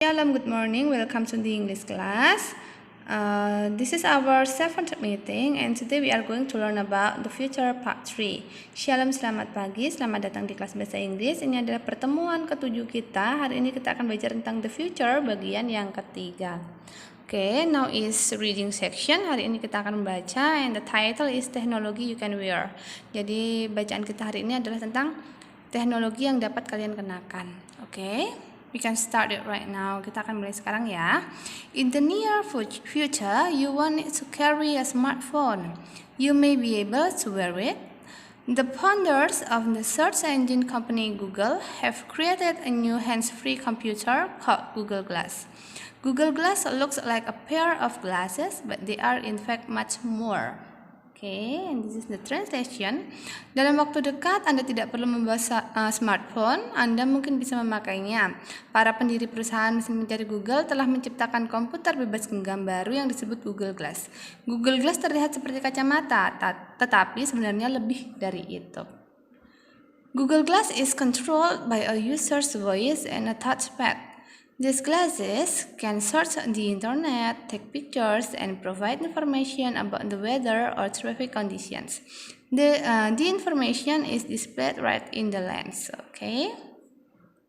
Shalom, good morning. Welcome to the English class. This is our 7th meeting and today we are going to learn about the future part 3. Shalom, selamat pagi. Selamat datang di kelas bahasa Inggris. Ini adalah pertemuan ketujuh kita. Hari ini kita akan belajar tentang the future bagian yang ketiga. Okay, now is reading section. Hari ini kita akan membaca and the title is Technology You Can Wear. Jadi bacaan kita hari ini adalah tentang teknologi yang dapat kalian kenakan. Okay, we can start it right now. Kita akan mulai sekarang ya. In the near future, you want to carry a smartphone. You may be able to wear it. The founders of the search engine company Google have created a new hands-free computer called Google Glass. Google Glass looks like a pair of glasses, but they are in fact much more. Okay, and this is the translation. Dalam waktu dekat, Anda tidak perlu membawa smartphone, Anda mungkin bisa memakainya. Para pendiri perusahaan mesin pencari Google telah menciptakan komputer bebas genggam baru yang disebut Google Glass. Google Glass terlihat seperti kacamata, tetapi sebenarnya lebih dari itu. Google Glass is controlled by a user's voice and a touchpad. These glasses can search the internet, take pictures, and provide information about the weather or traffic conditions. The information is displayed right in the lens. Okay,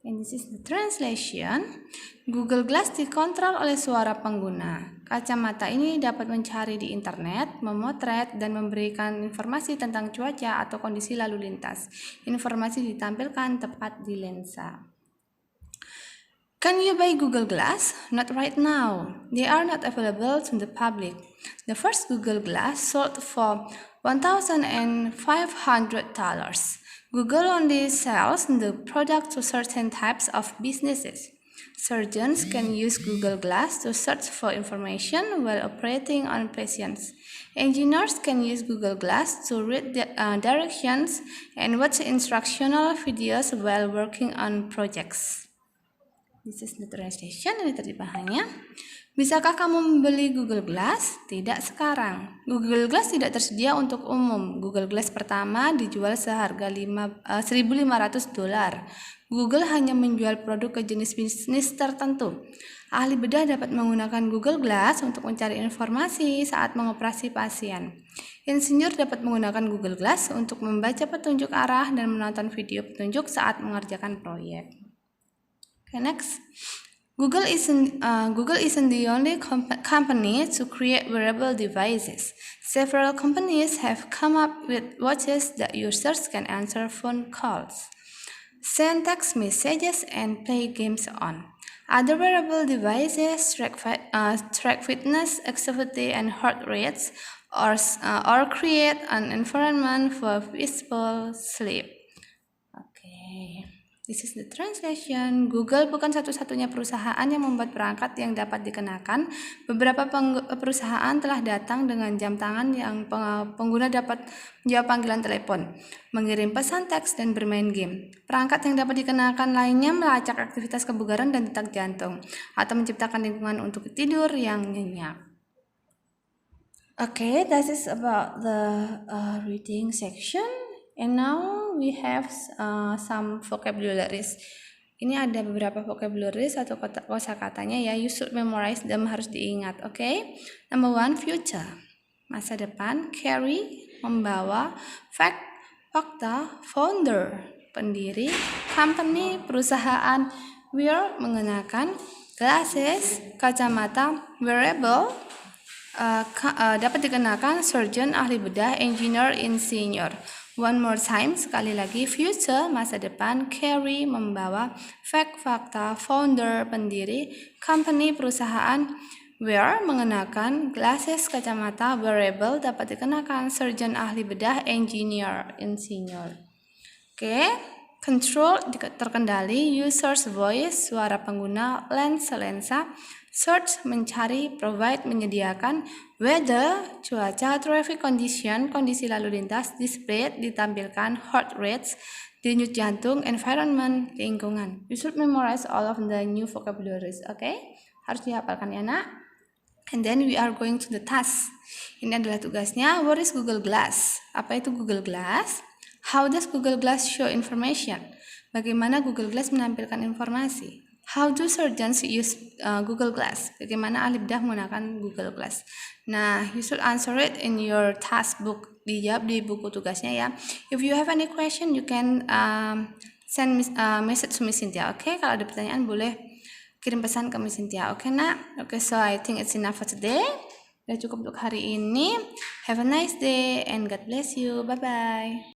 and this is the translation. Google Glass dikontrol oleh suara pengguna. Kacamata ini dapat mencari di internet, memotret, dan memberikan informasi tentang cuaca atau kondisi lalu lintas. Informasi ditampilkan tepat di lensa. Can you buy Google Glass? Not right now. They are not available to the public. The first Google Glass sold for $1,500. Google only sells the product to certain types of businesses. Surgeons can use Google Glass to search for information while operating on patients. Engineers can use Google Glass to read directions and watch instructional videos while working on projects. This is the translation. Ini terjemahannya. Bisakah kamu membeli Google Glass? Tidak sekarang. Google Glass tidak tersedia untuk umum. Google Glass pertama dijual seharga $1.500. Google hanya menjual produk ke jenis bisnis tertentu. Ahli bedah dapat menggunakan Google Glass untuk mencari informasi saat mengoperasi pasien. Insinyur dapat menggunakan Google Glass untuk membaca petunjuk arah dan menonton video petunjuk saat mengerjakan proyek. Okay, next. Google isn't the only company to create wearable devices. Several companies have come up with watches that users can answer phone calls, send text messages, and play games on. Other wearable devices track fitness, activity, and heart rates, or create an environment for peaceful sleep. Okay. This is the translation. Google bukan satu-satunya perusahaan yang membuat perangkat yang dapat dikenakan. Beberapa perusahaan telah datang dengan jam tangan yang pengguna dapat menjawab panggilan telepon, mengirim pesan teks, dan bermain game. Perangkat yang dapat dikenakan lainnya melacak aktivitas kebugaran dan detak jantung, atau menciptakan lingkungan untuk tidur yang nyenyak. Okay, that is about the reading section. And now we have some vocabularies. Ini ada beberapa vocabularies atau kosakatanya ya. You should memorize them, harus diingat. Okay. Number 1, future, masa depan. Carry, membawa. Fact, fakta. Founder, pendiri. Company, perusahaan. Wear, mengenakan. Glasses, kacamata. Wearable, dapat dikenakan. Surgeon, ahli bedah. Engineer, insinyur. One more time, sekali lagi. Future, masa depan. Carry, membawa. Fact, fakta. Founder, pendiri. Company, perusahaan. Wear, mengenakan. Glasses, kacamata. Wearable, dapat dikenakan. Surgeon, ahli bedah. Engineer, insinyur. Okay. Control, terkendali. User's voice, suara pengguna. Lens, lensa. Search, mencari. Provide, menyediakan. Weather, cuaca. Traffic condition, kondisi lalu lintas. Display, ditampilkan. Heart rates, denyut jantung. Environment, lingkungan. You should memorize all of the new vocabularies. Okay? Harus dihafalkan ya nak. And then we are going to the task. Ini adalah tugasnya. What is Google Glass? Apa itu Google Glass? How does Google Glass show information? Bagaimana Google Glass menampilkan informasi? How do surgeons use Google Glass? Bagaimana ahli bedah menggunakan Google Glass? Nah, you should answer it in your task book. Dijawab di buku tugasnya ya. If you have any question, you can send message to Miss Cynthia. Okay? Kalau ada pertanyaan boleh kirim pesan ke Miss Cynthia. Okay, nak? Okay, so I think it's enough for today. Udah cukup untuk hari ini. Have a nice day and God bless you. Bye-bye.